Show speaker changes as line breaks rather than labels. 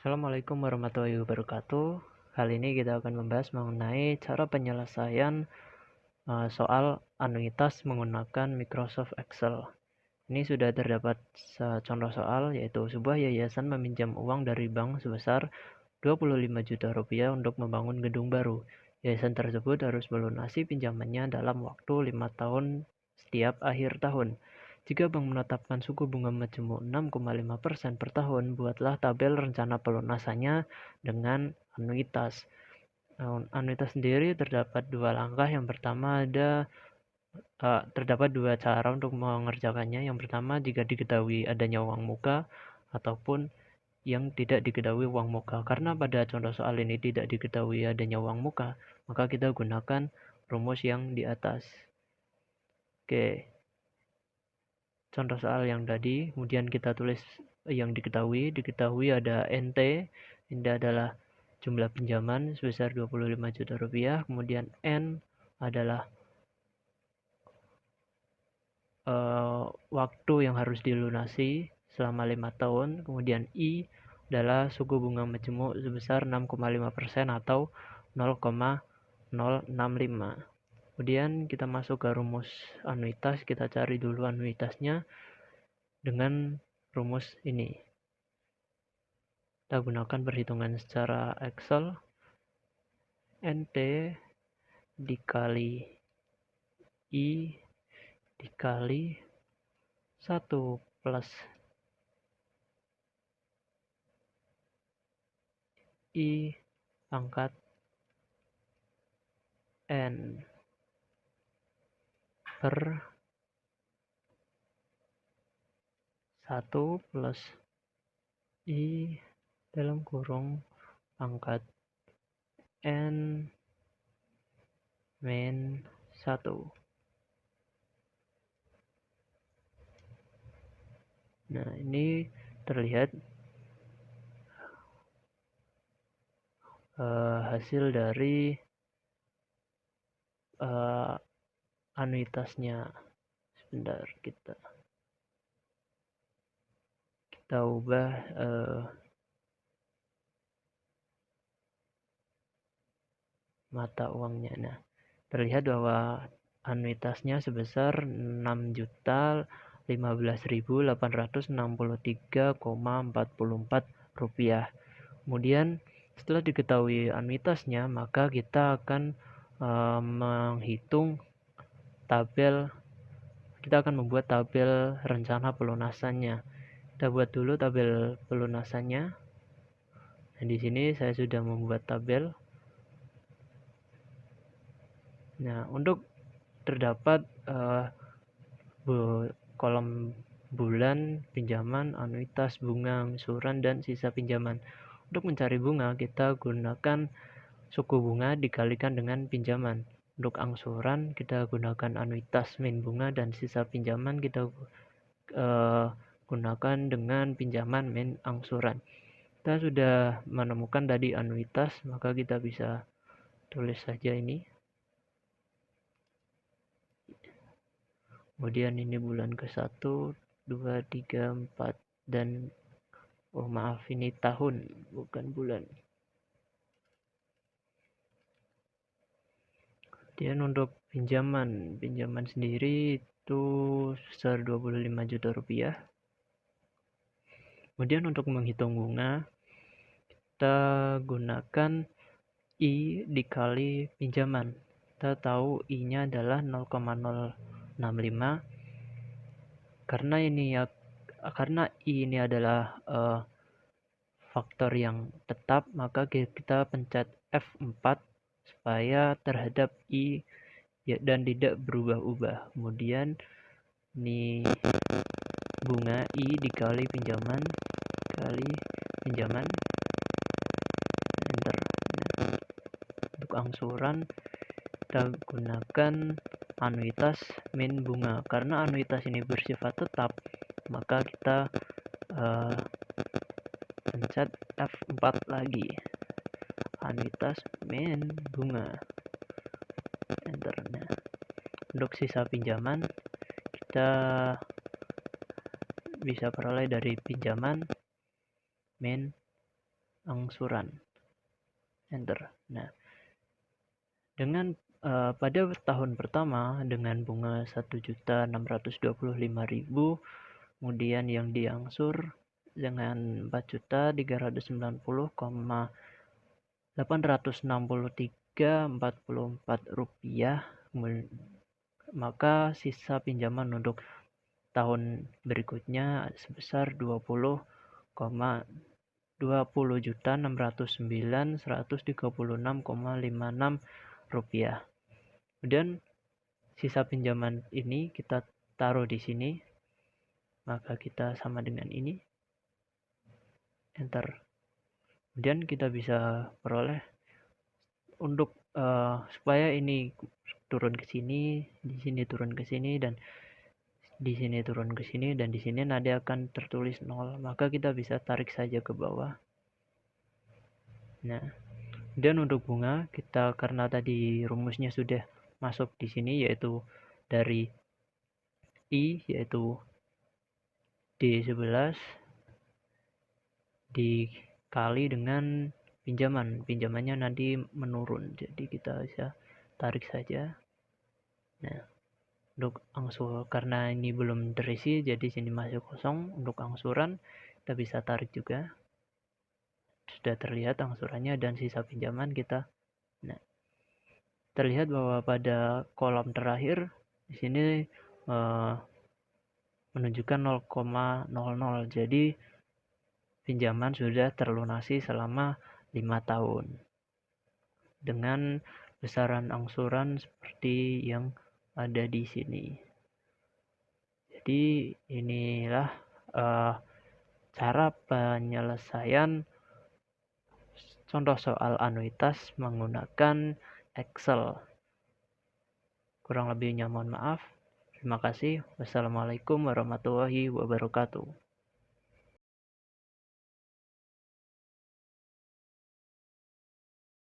Assalamualaikum warahmatullahi wabarakatuh. Kali ini kita akan membahas mengenai cara penyelesaian soal anuitas menggunakan Microsoft Excel. Ini sudah terdapat contoh soal, yaitu sebuah yayasan meminjam uang dari bank sebesar 25 juta rupiah untuk membangun gedung baru. Yayasan tersebut harus melunasi pinjamannya dalam waktu 5 tahun setiap akhir tahun. Jika bank menetapkan suku bunga majemuk 6,5% per tahun, buatlah tabel rencana pelunasannya dengan anuitas. Anuitas sendiri terdapat dua langkah. Yang pertama terdapat dua cara untuk mengerjakannya. Yang pertama, jika diketahui adanya uang muka ataupun yang tidak diketahui uang muka. Karena pada contoh soal ini tidak diketahui adanya uang muka, maka kita gunakan rumus yang di atas. Oke. Contoh soal yang tadi, kemudian kita tulis yang diketahui ada NT, ini adalah jumlah pinjaman sebesar 25 juta rupiah, kemudian N adalah waktu yang harus dilunasi selama 5 tahun, kemudian I adalah suku bunga majemuk sebesar 6,5% atau 0,065. Kemudian kita masuk ke rumus anuitas, kita cari dulu anuitasnya dengan rumus ini. Kita gunakan perhitungan secara Excel. NT dikali I dikali 1 plus I pangkat N per 1 plus I dalam kurung pangkat N min 1. Nah, ini terlihat hasil dari anuitasnya. Sebentar, kita ubah mata uangnya. Nah, terlihat bahwa anuitasnya sebesar 6.015.863,44 rupiah. Kemudian setelah diketahui anuitasnya, maka kita akan membuat tabel rencana pelunasannya. Kita buat dulu tabel pelunasannya. Nah, di sini saya sudah membuat tabel. Nah, untuk terdapat kolom bulan, pinjaman, anuitas, bunga, angsuran, dan sisa pinjaman. Untuk mencari bunga, kita gunakan suku bunga dikalikan dengan pinjaman. Untuk angsuran, kita gunakan anuitas min bunga, dan sisa pinjaman kita gunakan dengan pinjaman min angsuran. Kita sudah menemukan tadi anuitas, maka kita bisa tulis saja ini. Kemudian ini bulan ke-1, 2, 3, 4, dan ini tahun, bukan bulan. Kemudian untuk pinjaman sendiri itu sebesar 25 juta rupiah. Kemudian untuk menghitung bunga, kita gunakan I dikali pinjaman. Kita tahu I-nya adalah 0,065. Karena I ini adalah faktor yang tetap, maka kita pencet F4 supaya terhadap I dan tidak berubah-ubah. Kemudian ini bunga I dikali pinjaman enter. Nah, untuk angsuran kita gunakan anuitas min bunga. Karena anuitas ini bersifat tetap, maka kita pencet F4 lagi, anuitas min bunga, enter. Nah, untuk sisa pinjaman kita bisa peroleh dari pinjaman min angsuran. Enter. Nah, dengan pada tahun pertama dengan bunga 1.625.000, kemudian yang diangsur dengan 4.990.863,44 rupiah, maka sisa pinjaman untuk tahun berikutnya sebesar 20,609.136,56 rupiah. Kemudian sisa pinjaman ini kita taruh di sini, maka kita sama dengan ini, enter. Kemudian kita bisa peroleh untuk supaya ini turun ke sini, di sini turun ke sini, dan di sini turun ke sini, dan di sini nanti akan tertulis 0, maka kita bisa tarik saja ke bawah. Nah, dan untuk bunga kita, karena tadi rumusnya sudah masuk di sini, yaitu dari I yaitu D11 dikali dengan pinjamannya nanti menurun, jadi kita bisa tarik saja. Nah, untuk angsur, karena ini belum terisi jadi sini masih kosong, untuk angsuran kita bisa tarik juga, sudah terlihat angsurannya dan sisa pinjaman kita. Nah, terlihat bahwa pada kolom terakhir di sini menunjukkan 0,00, jadi pinjaman sudah terlunasi selama 5 tahun dengan besaran angsuran seperti yang ada di sini. Jadi inilah cara penyelesaian contoh soal anuitas menggunakan Excel. Kurang lebihnya mohon maaf. Terima kasih. Wassalamualaikum warahmatullahi wabarakatuh.